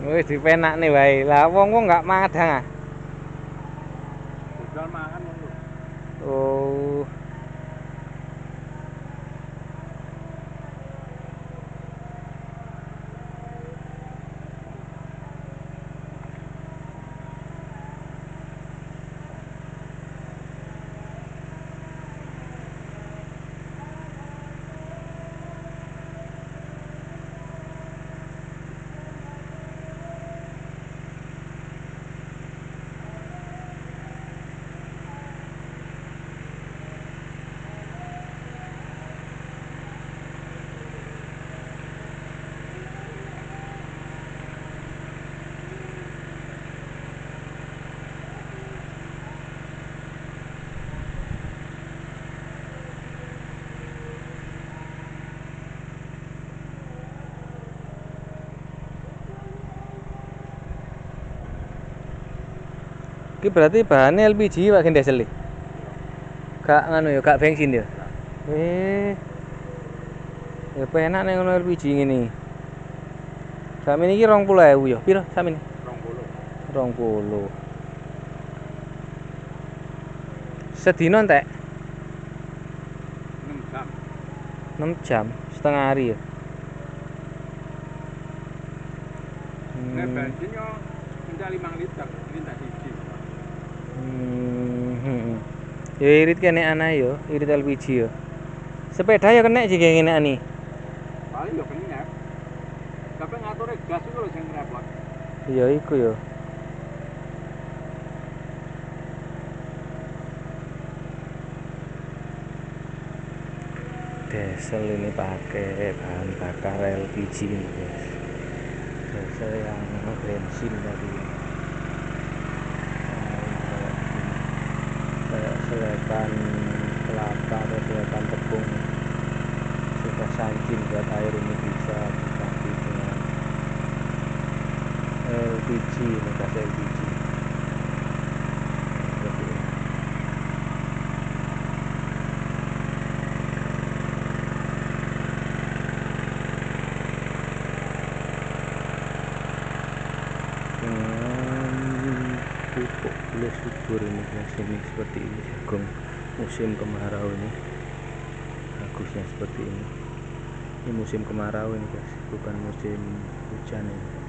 Wis dipenakne wae. Lah wong-wong enggak madang ah. Budal mangan wong lho. Oh. Iki berarti bahannya LPG Pak Gendesel. Gak nganu ya, gak bensin ya. Ya penak nek ngono LPG ngene. Sakmene iki 20.000 ya. Piro sakmene? 20. 20. Sedina entek 6 jam. 6 jam, setengah hari ya. Nek bensin yo minta 5 liter, minta siji. Ya irit kene ana yo, irit LPG yo. Sepeda ya kena sih kayak ngene ani. Paling yo kenyap. Tapi ngature gas iku lho sing repot. Iya iku yo. Diesel ini pakai bahan bakar LPG ini guys. Diesel yang bensin tadi. Kayak selekan kelapa atau selekan tepung. Sudah sancin buat air ini bisa diganti dengan LPG, gas LPG. Seperti ini. Pupuk boleh subur ini guys, ini seperti ini jagung musim kemarau ini bagusnya seperti ini musim kemarau ini guys, bukan musim hujan ini.